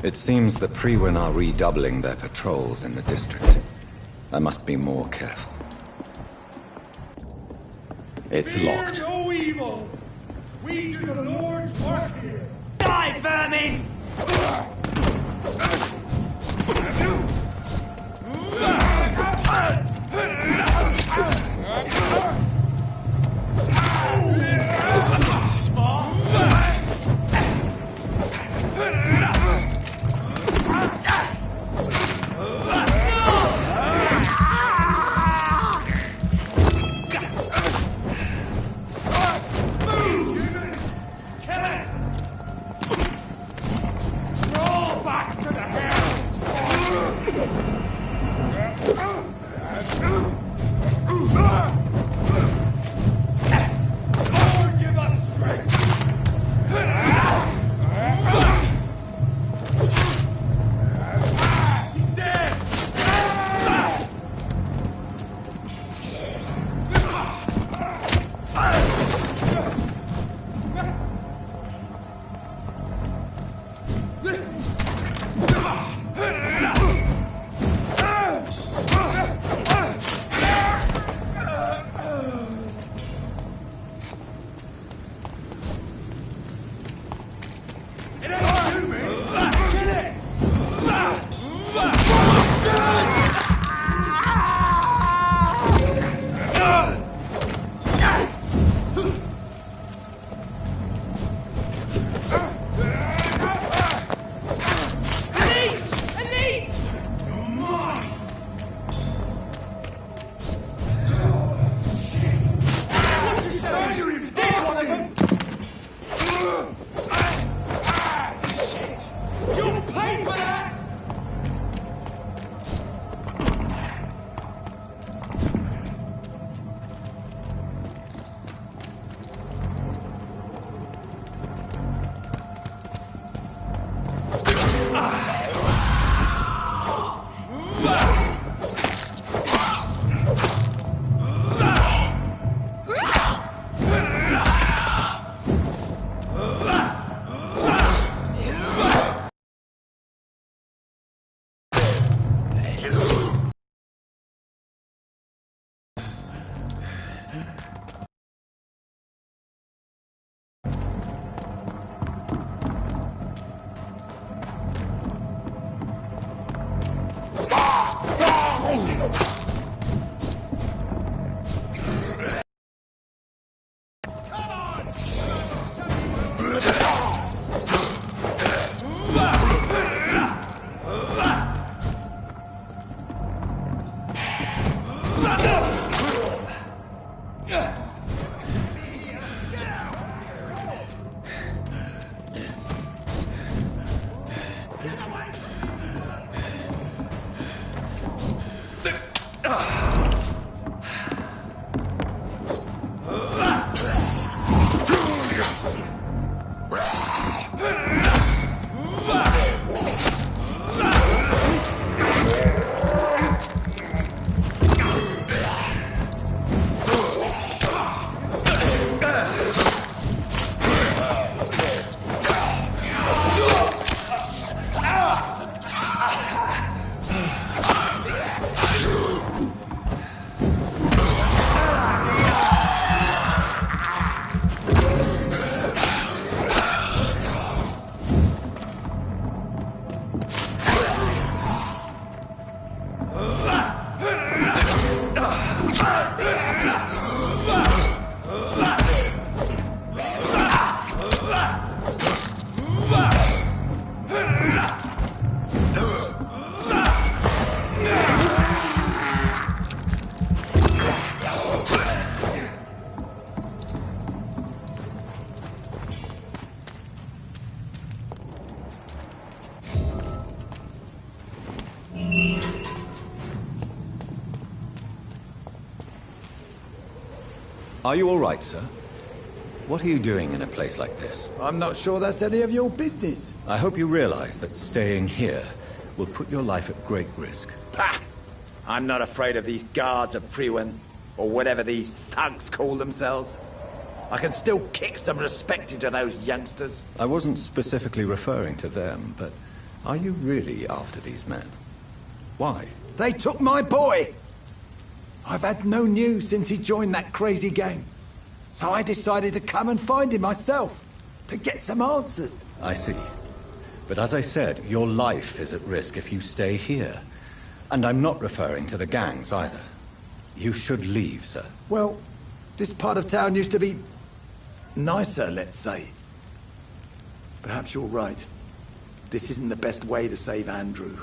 It seems the Priwen are redoubling their patrols in the district. I must be more careful. It's locked. Fear no evil! We do the Lord's work here! Die, vermin! Are you all right, sir? What are you doing in a place like this? I'm not sure that's any of your business. I hope you realize that staying here will put your life at great risk. Pah! I'm not afraid of these guards of Priwen, or whatever these thugs call themselves. I can still kick some respect into those youngsters. I wasn't specifically referring to them, but Are you really after these men? Why? They took my boy! I've had no news since he joined that crazy gang. So I decided to come and find him myself, to get some answers. I see. But as I said, your life is at risk if you stay here. And I'm not referring to the gangs either. You should leave, sir. Well, this part of town used to be nicer, let's say. Perhaps you're right. This isn't the best way to save Andrew.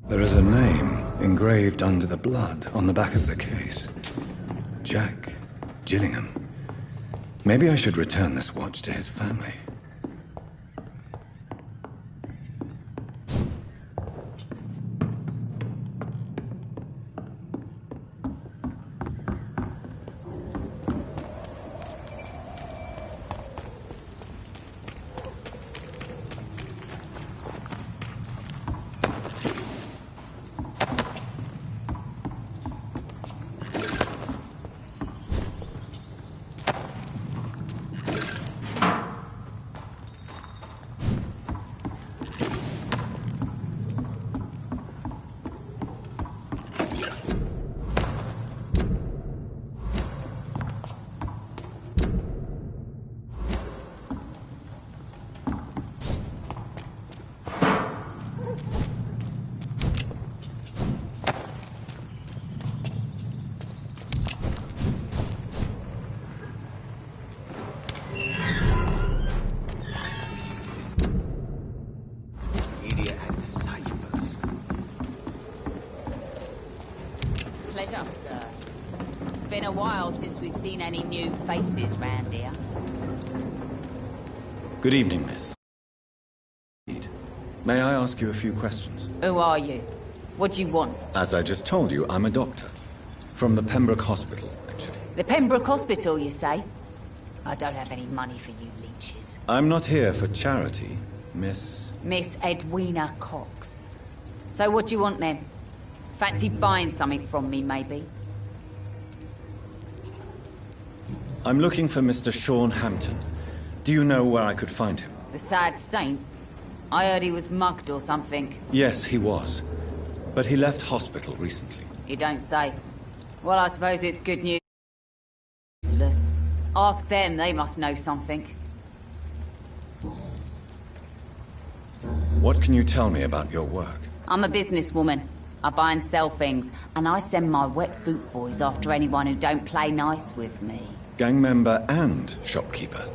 There is a name engraved under the blood on the back of the case. Jack Gillingham. Maybe I should return this watch to his family. Pleasure, sir. Been a while since we've seen any new faces round here. Good evening, miss. May I ask you a few questions? Who are you? What do you want? As I just told you, I'm a doctor. From the Pembroke Hospital, actually. The Pembroke Hospital, you say? I don't have any money for you leeches. I'm not here for charity, Miss... Miss Edwina Cox. So what do you want then? Fancy buying something from me, maybe? I'm looking for Mr. Sean Hampton. Do you know where I could find him? The sad saint? I heard he was mugged or something. Yes, he was. But he left hospital recently. You don't say. Well, I suppose it's good news. Useless. Ask them, they must know something. What can you tell me about your work? I'm a businesswoman. I buy and sell things, and I send my wet boot boys after anyone who don't play nice with me. Gang member and shopkeeper.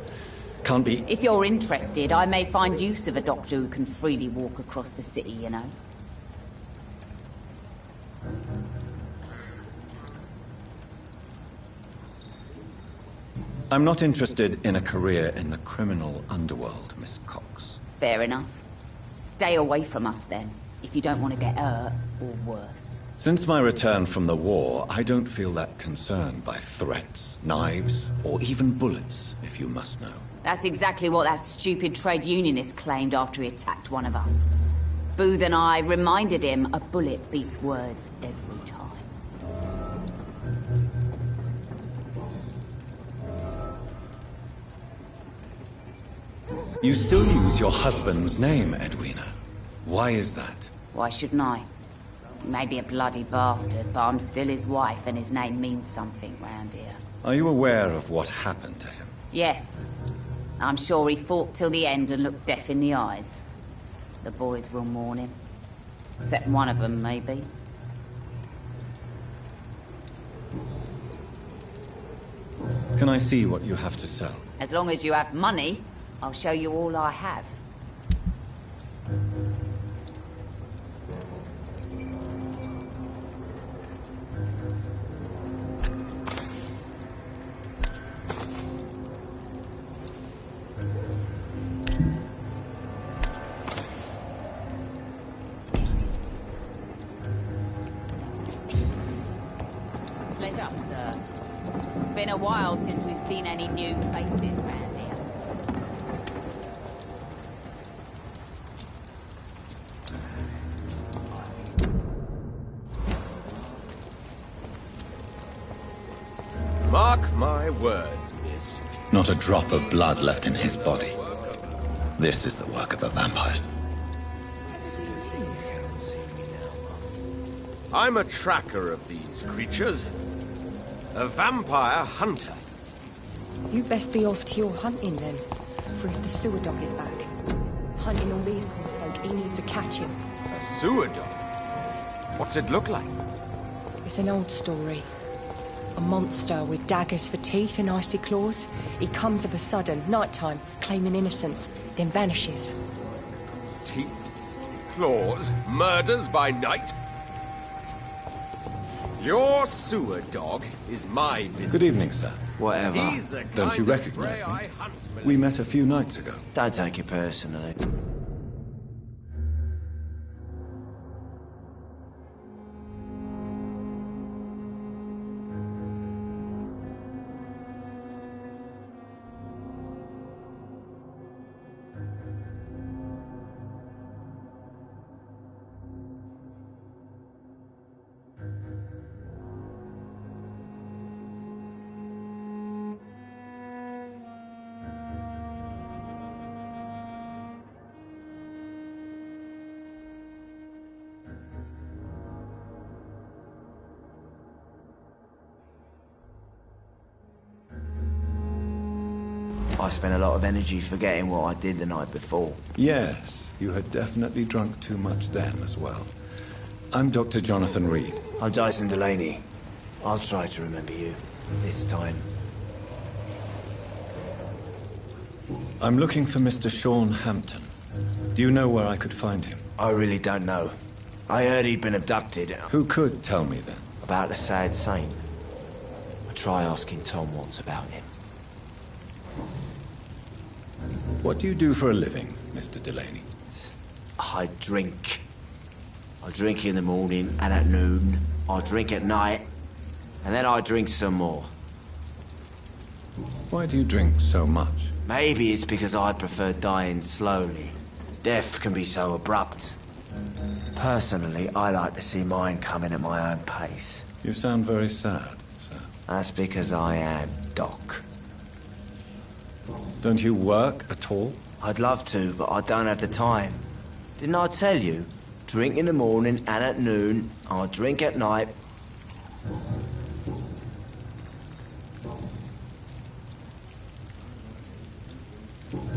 Can't be... If you're interested, I may find use of a doctor who can freely walk across the city, you know. I'm not interested in a career in the criminal underworld, Miss Cox. Fair enough. Stay away from us, then, if you don't want to get hurt, or worse. Since my return from the war, I don't feel that concerned by threats, knives, or even bullets, if you must know. That's exactly what that stupid trade unionist claimed after he attacked one of us. Booth and I reminded him a bullet beats words every time. You still use your husband's name, Edwina. Why is that? Why shouldn't I? He may be a bloody bastard, but I'm still his wife and his name means something round here. Are you aware of what happened to him? Yes. I'm sure he fought till the end and looked death in the eyes. the boys will mourn him. Except one of them, maybe. Can I see what you have to sell? As long as you have money, I'll show you all I have. Pleasure, sir. Been a while since we've seen any new faces round here. Mark my words, miss. Not a drop of blood left in his body. This is the work of a vampire. I'm a tracker of these creatures. A vampire hunter. You best be off to your hunting then. For if the sewer dog is back, hunting all these poor folk, he needs to catch him. A sewer dog? What's it look like? It's an old story. A monster with daggers for teeth and icy claws. He comes of a sudden, nighttime, claiming innocence, then vanishes. Teeth? Claws? Murders by night? Your sewer dog is my business. Good evening, sir. Whatever. He's the Don't kind you of recognize prey me? I hunt, We met a few nights ago. Don't take it personally. I spent a lot of energy forgetting what I did the night before. Yes, you had definitely drunk too much then as well. I'm Dr. Jonathan Reid. I'm Dyson Delaney. I'll try to remember you. This time. I'm looking for Mr. Sean Hampton. Do you know where I could find him? I really don't know. I heard he'd been abducted. Who could tell me then? About the sad saint. I'll try asking Tom what's about him. What do you do for a living, Mr. Delaney? I drink. I drink in the morning and at noon. I drink at night. And then I drink some more. Why do you drink so much? Maybe it's because I prefer dying slowly. Death can be so abrupt. Personally, I like to see mine coming at my own pace. You sound very sad, sir. That's because I am Doc. Don't you work at all? I'd love to, but I don't have the time. Didn't I tell you? Drink in the morning and at noon. I drink at night.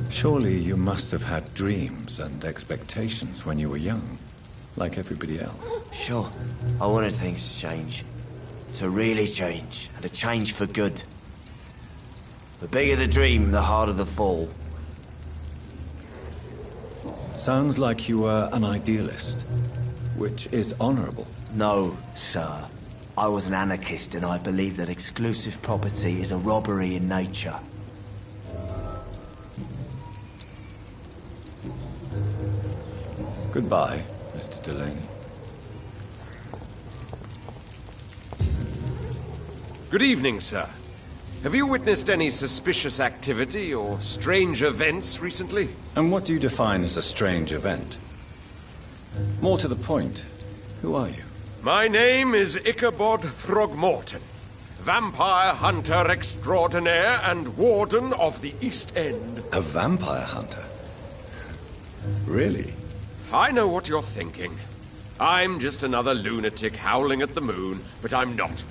Surely you must have had dreams and expectations when you were young, like everybody else. Sure. I wanted things to change. To really change. And to change for good. The bigger the dream, the harder the fall. Sounds like you were an idealist, which is honorable. No, sir. I was an anarchist and I believe that exclusive property is a robbery in nature. Goodbye, Mr. Delaney. Good evening, sir. Have you witnessed any suspicious activity or strange events recently? And what do you define as a strange event? More to the point, who are you? My name is Ichabod Throgmorton, vampire hunter extraordinaire and warden of the East End. A vampire hunter? Really? I know what you're thinking. I'm just another lunatic howling at the moon, but I'm not.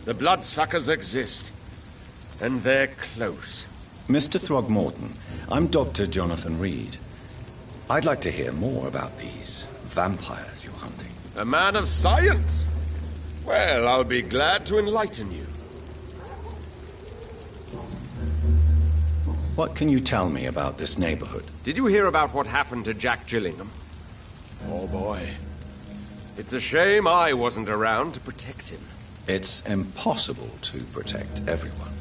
The bloodsuckers exist. And they're close. Mr. Throgmorton, I'm Dr. Jonathan Reid. I'd like to hear more about these vampires you're hunting. A man of science? Well, I'll be glad to enlighten you. What can you tell me about this neighborhood? Did you hear about what happened to Jack Gillingham? Oh boy. It's a shame I wasn't around to protect him. It's impossible to protect everyone.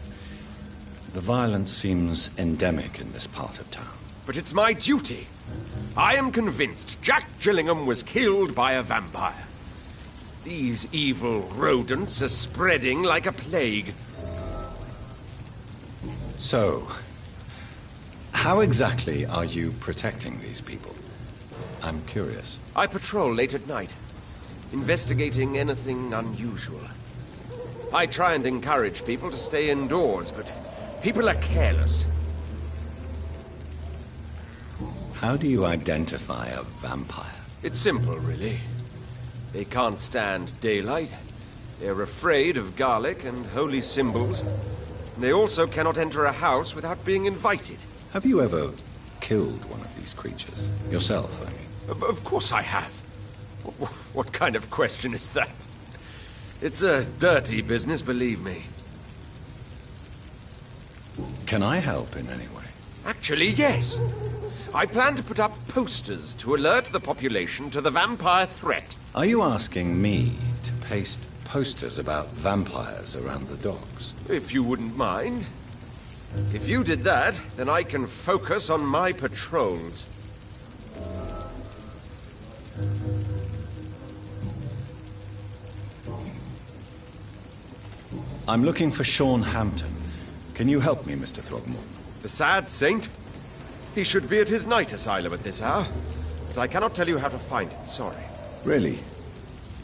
The violence seems endemic in this part of town. But it's my duty. I am convinced Jack Gillingham was killed by a vampire. These evil rodents are spreading like a plague. So, how exactly are you protecting these people? I'm curious. I patrol late at night, investigating anything unusual. I try and encourage people to stay indoors, but people are careless. How do you identify a vampire? It's simple, really. They can't stand daylight. They're afraid of garlic and holy symbols. They also cannot enter a house without being invited. Have you ever killed one of these creatures? Yourself, I mean. Of course I have. What kind of question is that? It's a dirty business, believe me. Can I help in any way? Actually, yes. I plan to put up posters to alert the population to the vampire threat. Are you asking me to paste posters about vampires around the docks? If you wouldn't mind. If you did that, then I can focus on my patrols. I'm looking for Sean Hampton. Can you help me, Mr. Throgmorton? The sad saint? He should be at his night asylum at this hour. But I cannot tell you how to find it, sorry. Really?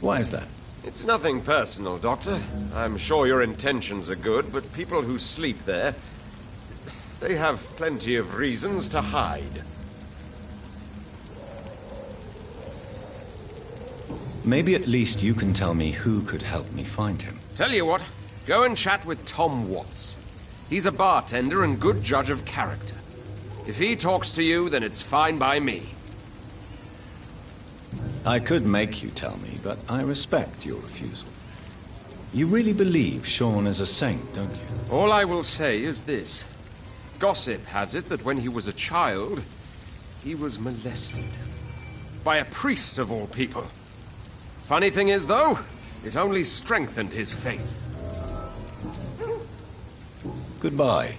Why is that? It's nothing personal, Doctor. I'm sure your intentions are good, but people who sleep there, they have plenty of reasons to hide. Maybe at least you can tell me who could help me find him. Tell you what, go and chat with Tom Watts. He's a bartender and good judge of character. If he talks to you, then it's fine by me. I could make you tell me, but I respect your refusal. You really believe Sean is a saint, don't you? All I will say is this. Gossip has it that when he was a child, he was molested. By a priest of all people. Funny thing is, though, it only strengthened his faith. Goodbye.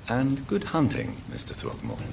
And good hunting, Mr. Throgmorton.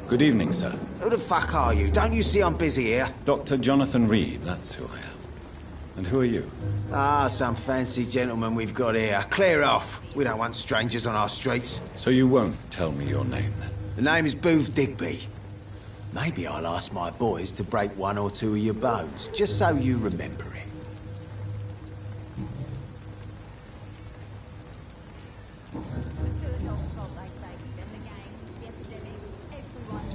Good evening, sir. Who the fuck are you? Don't you see I'm busy here? Dr. Jonathan Reid, that's who I am. And who are you? Ah, some fancy gentleman we've got here. Clear off. We don't want strangers on our streets. So you won't tell me your name, then? The name is Booth Digby. Maybe I'll ask my boys to break one or two of your bones, just so you remember it.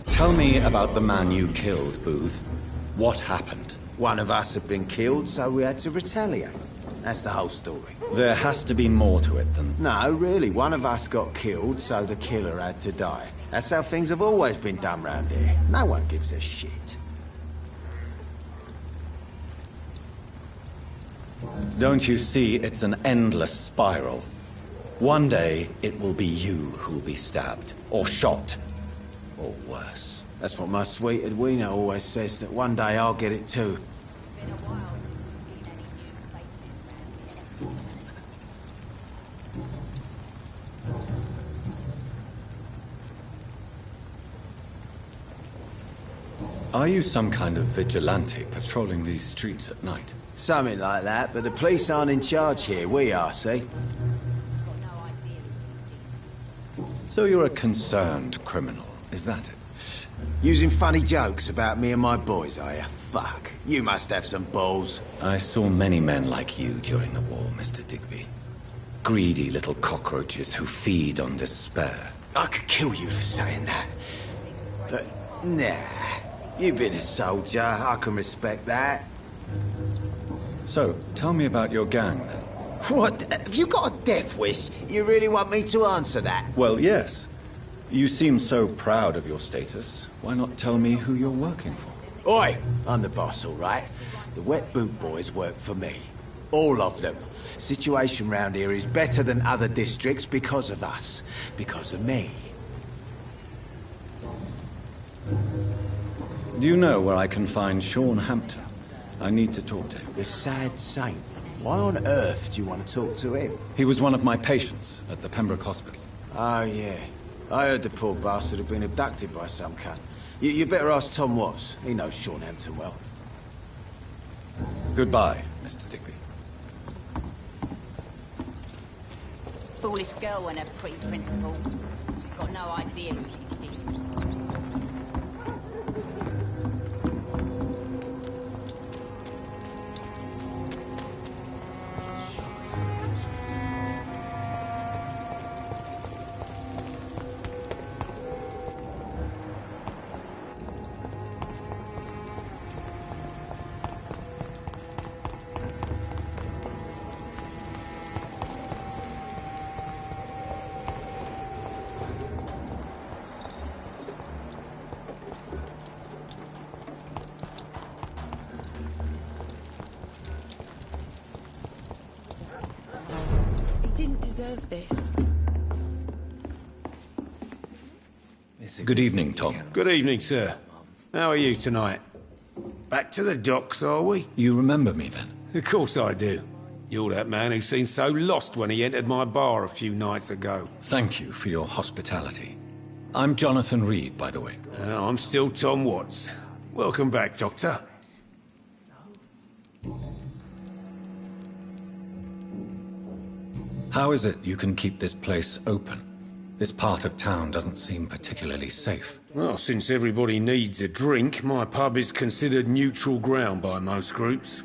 Tell me about the man you killed, Booth. What happened? One of us had been killed, so we had to retaliate. That's the whole story. There has to be more to it than... No, really. One of us got killed, so the killer had to die. That's how things have always been done round here. No one gives a shit. Don't you see it's an endless spiral? One day, it will be you who will be stabbed, or shot, or worse. That's what my sweet Edwina always says, that one day I'll get it too. Are you some kind of vigilante patrolling these streets at night? Something like that, but the police aren't in charge here. We are, see? So you're a concerned criminal, is that it? Using funny jokes about me and my boys, are you? Fuck. You must have some balls. I saw many men like you during the war, Mr. Digby. Greedy little cockroaches who feed on despair. I could kill you for saying that. But, nah. You've been a soldier. I can respect that. So, tell me about your gang, then. What? Have you got a death wish? You really want me to answer that? Well, yes. You seem so proud of your status. Why not tell me who you're working for? Oi! I'm the boss, all right? The wet boot boys work for me. All of them. Situation round here is better than other districts because of us. Because of me. Do you know where I can find Sean Hampton? I need to talk to him. The sad saint. Why on earth do you want to talk to him? He was one of my patients at the Pembroke Hospital. Oh, yeah. I heard the poor bastard had been abducted by some cunt. You better ask Tom Watts. He knows Sean Hampton well. Goodbye, Mr. Digby. Foolish girl and her pre-principles. She's got no idea who she's dealing with. Deserve this. Good evening, Tom. Good evening, sir. How are you tonight? Back to the docks, are we? You remember me, then? Of course I do. You're that man who seemed so lost when he entered my bar a few nights ago. Thank you for your hospitality. I'm Jonathan Reid, by the way. I'm still Tom Watts. Welcome back, Doctor. How is it you can keep this place open? This part of town doesn't seem particularly safe. Well, since everybody needs a drink, my pub is considered neutral ground by most groups.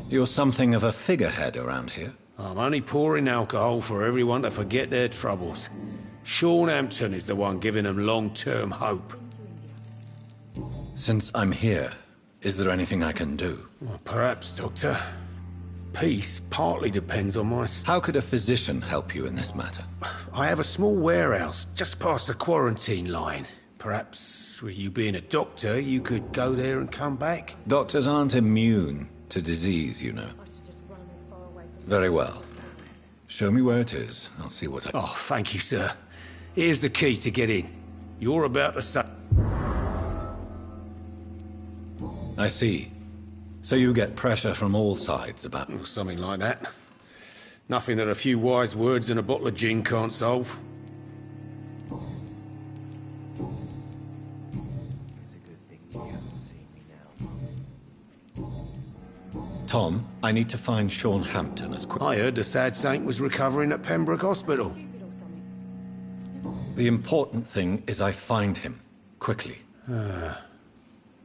You're something of a figurehead around here. I'm only pouring alcohol for everyone to forget their troubles. Sean Hampton is the one giving them long-term hope. Since I'm here, is there anything I can do? Well, perhaps, Doctor. Peace partly depends on my... How could a physician help you in this matter? I have a small warehouse just past the quarantine line. Perhaps, with you being a doctor, you could go there and come back? Doctors aren't immune to disease, you know. Very well. Show me where it is. I'll see what I... Oh, thank you, sir. Here's the key to get in. You're about to say... I see. So you get pressure from all sides about... Something like that. Nothing that a few wise words and a bottle of gin can't solve. Tom, I need to find Sean Hampton as quick... I heard the sad saint was recovering at Pembroke Hospital. The important thing is I find him. Quickly.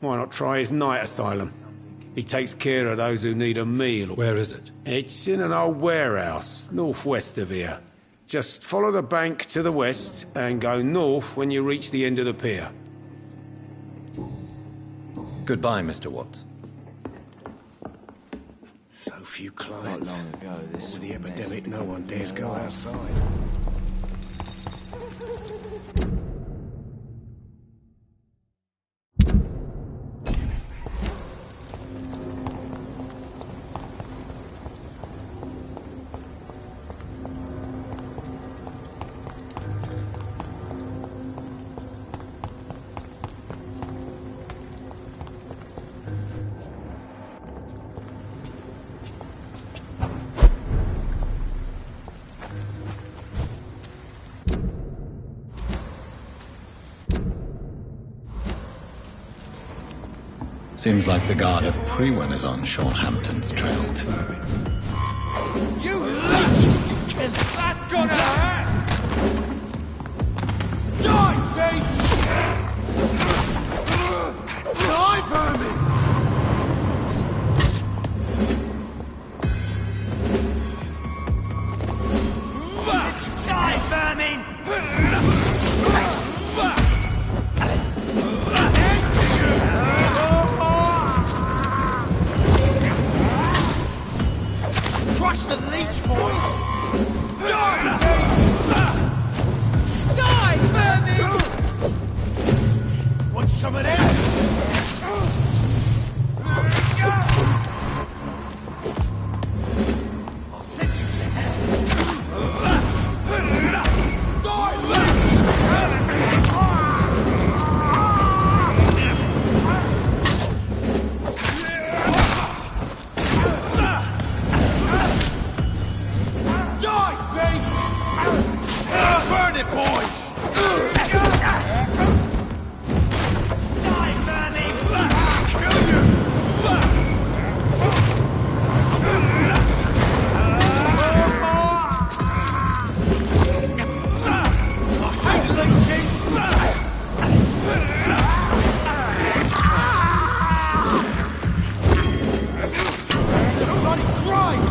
Why not try his night asylum? He takes care of those who need a meal. Where is it? It's in an old warehouse, northwest of here. Just follow the bank to the west and go north when you reach the end of the pier. Goodbye, Mr. Watts. So few clients. Not long ago, this With the epidemic, no one dares go outside. Seems like the guard of Priwen is on Sean Hampton's trail too. You leech! That's gonna hurt! Die, face! Die, vermin! Die, vermin! Crush the leech, boys! Die, vermin! Want some of that? I'll send you to hell. Die, leech! Die, face! Burn it, boys! Die, vermin! Kill you! I hate leeches! Bloody grind!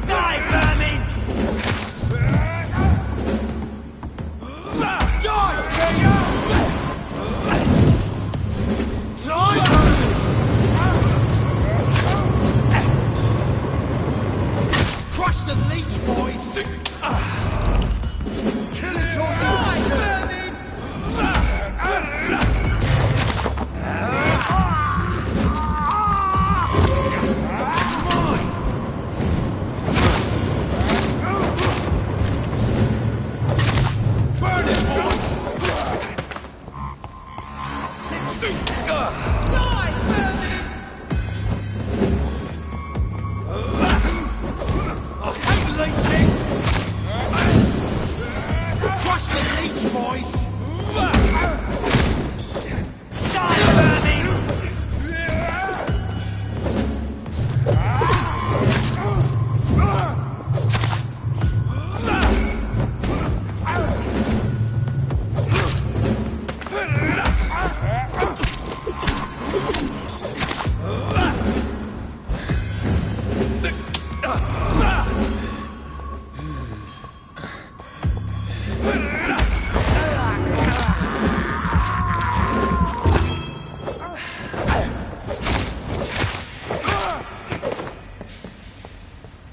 Die, vermin! Die, Spear! Die, crush the leech, boys! Kill it all, die, vermin! Burn it, boys! Die, vermin! I hate leeches! Crush the leech, boys! Die, vermin!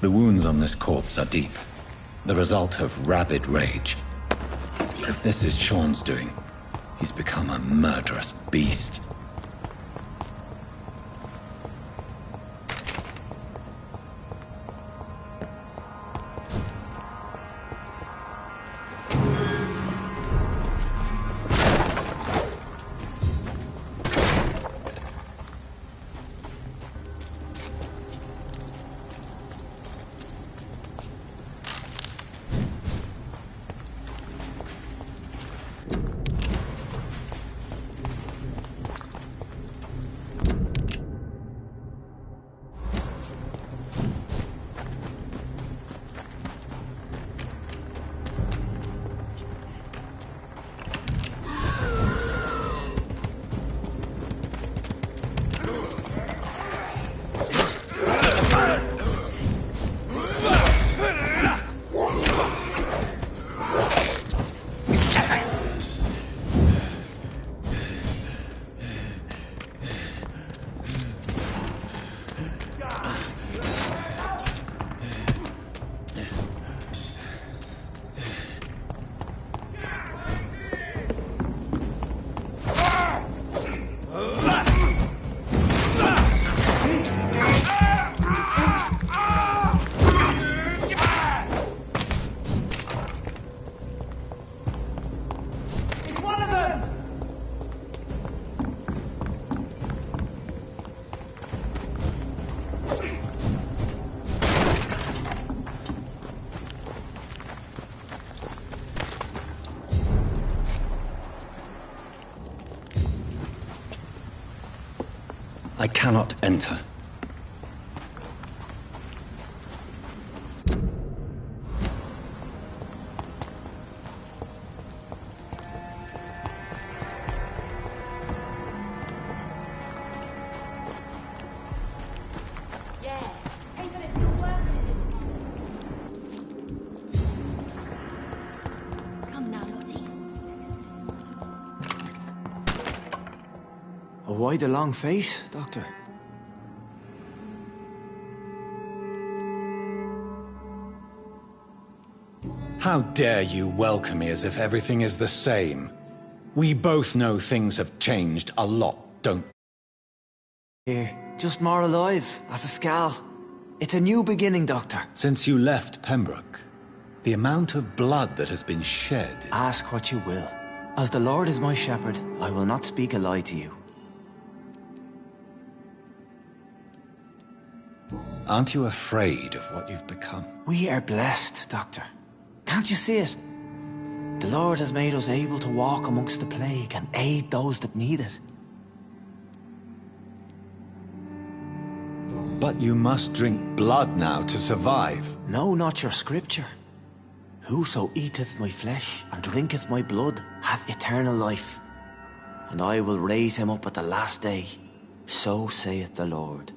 The wounds on this corpse are deep, the result of rabid rage. If this is Sean's doing, he's become a murderous beast. I cannot enter. Why the long face, Doctor? How dare you welcome me as if everything is the same? We both know things have changed a lot, don't Here, just more alive, as a skull. It's a new beginning, Doctor. Since you left Pembroke, the amount of blood that has been shed... Ask what you will. As the Lord is my shepherd, I will not speak a lie to you. Aren't you afraid of what you've become? We are blessed, Doctor. Can't you see it? The Lord has made us able to walk amongst the plague and aid those that need it. But you must drink blood now to survive. No, not your scripture. Whoso eateth my flesh and drinketh my blood hath eternal life, and I will raise him up at the last day. So saith the Lord.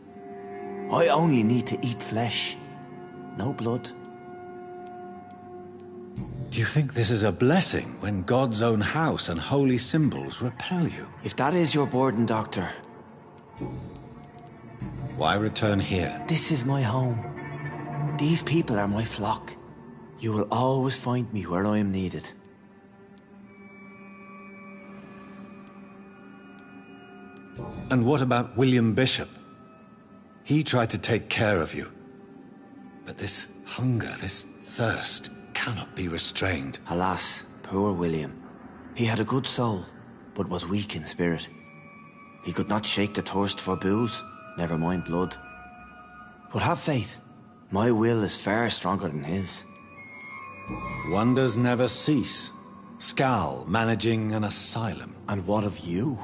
I only need to eat flesh, no blood. Do you think this is a blessing when God's own house and holy symbols repel you? If that is your burden, Doctor, why return here? this is my home. These people are my flock. You will always find me where I am needed. And what about William Bishop? He tried to take care of you. But this hunger, this thirst, cannot be restrained. Alas, poor William. He had a good soul, but was weak in spirit. He could not shake the thirst for booze, never mind blood. But have faith. My will is far stronger than his. Wonders never cease. Scal managing an asylum. And what of you?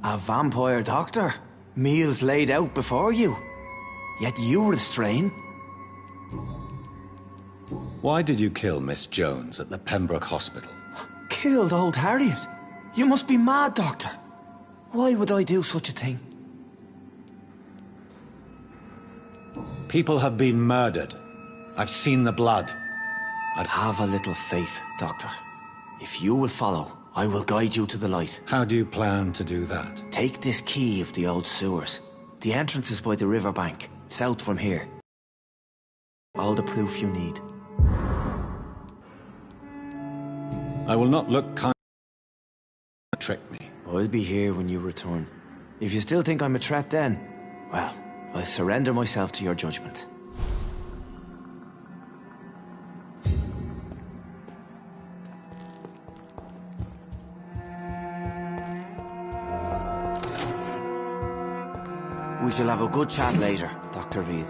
A vampire doctor? Meals laid out before you. Yet you restrain. Why did you kill Miss Jones at the Pembroke Hospital? Killed old Harriet? You must be mad, Doctor. Why would I do such a thing? People have been murdered. I've seen the blood. I'd have a little faith, Doctor. If you will follow, I will guide you to the light. How do you plan to do that? Take this key of the old sewers. The entrance is by the riverbank, south from here. All the proof you need. I will not look kind. Trick me. I'll be here when you return. If you still think I'm a threat then, well, I'll surrender myself to your judgment. We shall have a good chat later, Dr. Reid.